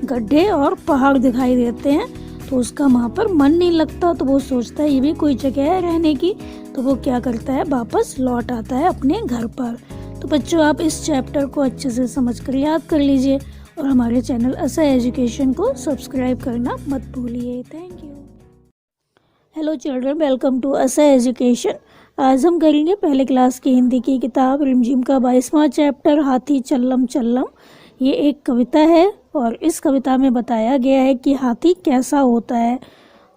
गड्ढे और पहाड़ दिखाई देते हैं। तो उसका वहाँ पर मन नहीं लगता, तो वो सोचता है ये भी कोई जगह है रहने की। तो वो क्या करता है, वापस लौट आता है अपने घर पर। तो बच्चों, आप इस चैप्टर को अच्छे से समझकर याद कर लीजिए और हमारे चैनल असा एजुकेशन को सब्सक्राइब करना मत भूलिए। Thank you. Hello children, welcome to Asa Education. आज हम करेंगे पहले क्लास की हिंदी की किताब रिमझिम का 22वां चैप्टर हाथी चल्लम चल्लम। ये एक कविता है और इस कविता में बताया गया है कि हाथी कैसा होता है।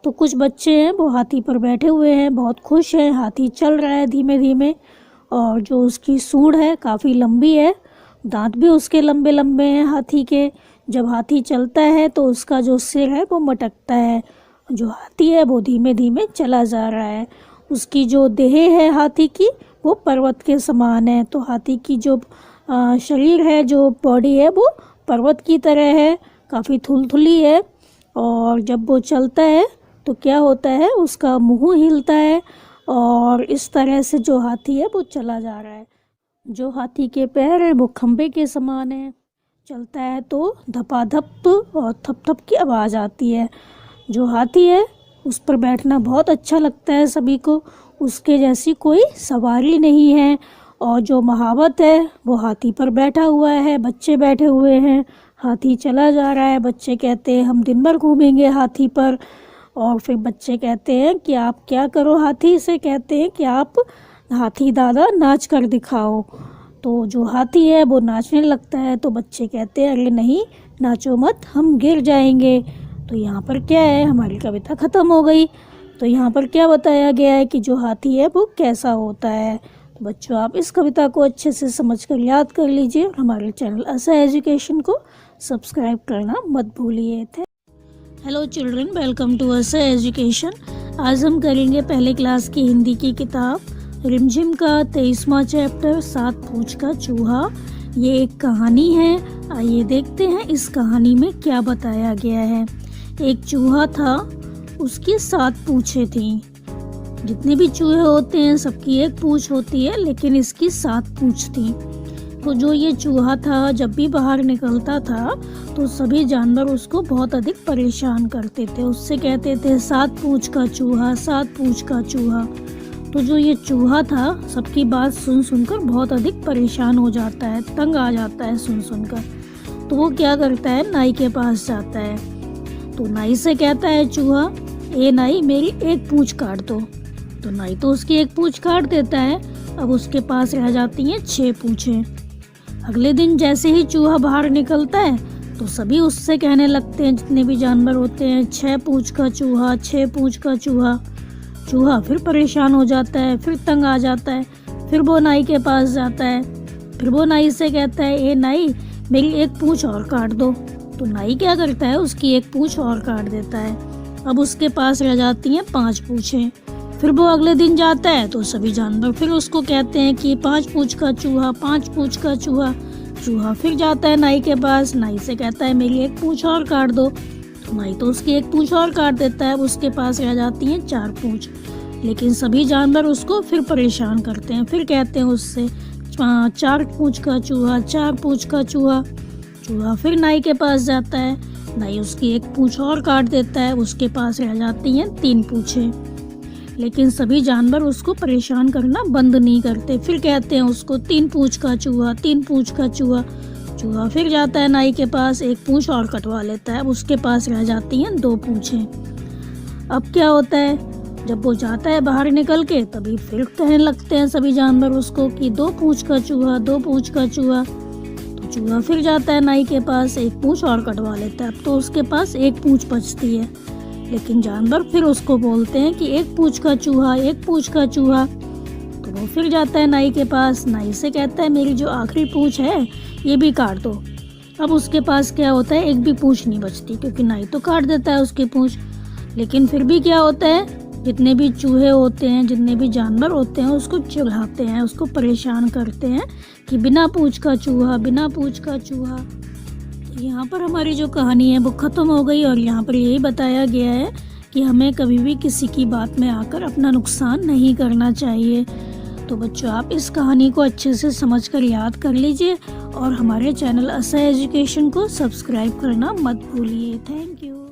तो कुछ बच्चे हैं वो हाथी पर बैठे हुए हैं, बहुत खुश हैं। हाथी चल रहा है धीमे धीमे और जो उसकी सूंड है काफ़ी लंबी है, दांत भी उसके लंबे लंबे हैं हाथी के। जब हाथी चलता है तो उसका जो सिर है वो मटकता है। जो हाथी है वो धीमे धीमे चला जा रहा है। उसकी जो देह है हाथी की, वो पर्वत के समान है। तो हाथी की जो शरीर है, जो बॉडी है, वो पर्वत की तरह है, काफ़ी थुलथुली है। और जब वो चलता है तो क्या होता है, उसका मुंह हिलता है और इस तरह से जो हाथी है वो चला जा रहा है। जो हाथी के पैर है वो खंबे के समान है। चलता है तो धपाधप और थप थप की आवाज़ आती है। जो हाथी है उस पर बैठना बहुत अच्छा लगता है सभी को। उसके जैसी कोई सवारी नहीं है। और जो महावत है वो हाथी पर बैठा हुआ है, बच्चे बैठे हुए हैं, हाथी चला जा रहा है। बच्चे कहते हैं हम दिन भर घूमेंगे हाथी पर। और फिर बच्चे कहते हैं कि आप क्या करो, हाथी से कहते हैं कि आप हाथी दादा नाच कर दिखाओ। तो जो हाथी है वो नाचने लगता है। तो बच्चे कहते हैं अरे नहीं, नाचो मत, हम गिर जाएंगे। तो यहाँ पर क्या है, हमारी कविता ख़त्म हो गई। तो यहाँ पर क्या बताया गया है कि जो हाथी है वो कैसा होता है। तो बच्चों, आप इस कविता को अच्छे से समझकर याद कर लीजिए और हमारे चैनल असा एजुकेशन को सब्सक्राइब करना मत भूलिए। Hello children, welcome to Asa Education. आज हम करेंगे पहले क्लास की हिंदी की किताब रिमझिम का 23वां चैप्टर 7 पूंछ का चूहा। ये एक कहानी है। आइए देखते हैं इस कहानी में क्या बताया गया है। एक चूहा था, उसकी 7 पूंछें थीं। जितने भी चूहे होते हैं सबकी एक पूंछ होती है, लेकिन इसकी 7 पूंछ थी। तो जो ये चूहा था, जब भी बाहर निकलता था तो सभी जानवर उसको बहुत अधिक परेशान करते थे। उससे कहते थे 7 पूंछ का चूहा, 7 पूंछ का चूहा। तो जो ये चूहा था सबकी बात सुन सुनकर बहुत अधिक परेशान हो जाता है, तंग आ जाता है सुन सुनकर। तो वो क्या करता है, नाई के पास जाता है। तो नाई से कहता है चूहा, ए नाई, मेरी एक पूंछ काट दो। तो नाई तो उसकी एक पूंछ काट देता है। अब उसके पास रह जाती हैं 6 पूंछें। अगले दिन जैसे ही चूहा बाहर निकलता है तो सभी उससे कहने लगते हैं, जितने भी जानवर होते हैं, 6 पूंछ का चूहा, 6 पूंछ का चूहा। चूहा फिर परेशान हो जाता है, फिर तंग आ जाता है। फिर वो नाई के पास जाता है। फिर वो नाई से कहता है, ए नाई, मेरी एक पूंछ और काट दो। तो नाई क्या करता है, उसकी एक पूंछ और काट देता है। अब उसके पास रह जाती हैं 5 पूंछें। फिर वो अगले दिन जाता है तो सभी जानवर फिर उसको कहते हैं कि 5 पूंछ का चूहा, 5 पूंछ का चूहा। चूहा फिर जाता है नाई के पास। नाई से कहता है मेरी एक पूंछ और काट दो। तो नाई तो उसकी एक पूंछ और काट देता है। उसके पास रह जाती हैं 4 पूंछ। लेकिन सभी जानवर उसको फिर परेशान करते हैं, फिर कहते हैं उससे 4 पूंछ का चूहा, 4 पूंछ का चूहा। चूहा फिर नाई के पास जाता है। नाई उसकी एक पूंछ और काट देता है, उसके पास रह जाती हैं 3 पूंछें। लेकिन सभी जानवर उसको परेशान करना बंद नहीं करते, फिर कहते हैं उसको 3 पूंछ का चूहा, 3 पूंछ का चूहा। चूहा फिर जाता है नाई के पास, एक पूंछ और कटवा लेता है, अब उसके पास रह जाती हैं 2 पूंछें। अब क्या होता है, जब वो जाता है बाहर निकल के, तभी फिर कहने लगते हैं सभी जानवर उसको कि 2 पूंछ का चूहा, 2 पूंछ का चूहा। तो चूहा फिर जाता है नाई के पास, एक पूंछ और कटवा लेता है, अब तो उसके पास 1 पूंछ बचती है। लेकिन जानवर फिर उसको बोलते हैं कि 1 पूंछ का चूहा, 1 पूंछ का चूहा। तो वो फिर जाता है नाई के पास, नाई से कहता है मेरी जो आखिरी पूंछ है ये भी काट दो। अब उसके पास क्या होता है, एक भी पूंछ नहीं बचती, क्योंकि नाई तो काट देता है उसकी पूंछ। लेकिन फिर भी क्या होता है, जितने भी चूहे होते हैं, जितने भी जानवर होते हैं, उसको चिढ़ाते हैं, उसको परेशान करते हैं कि बिना पूंछ का चूहा, बिना पूंछ का चूहा। तो यहाँ पर हमारी जो कहानी है वो ख़त्म हो गई, और यहाँ पर यही बताया गया है कि हमें कभी भी किसी की बात में आकर अपना नुकसान नहीं करना चाहिए। तो बच्चों, आप इस कहानी को अच्छे से समझकर याद कर लीजिए और हमारे चैनल असा एजुकेशन को सब्सक्राइब करना मत भूलिए। Thank you.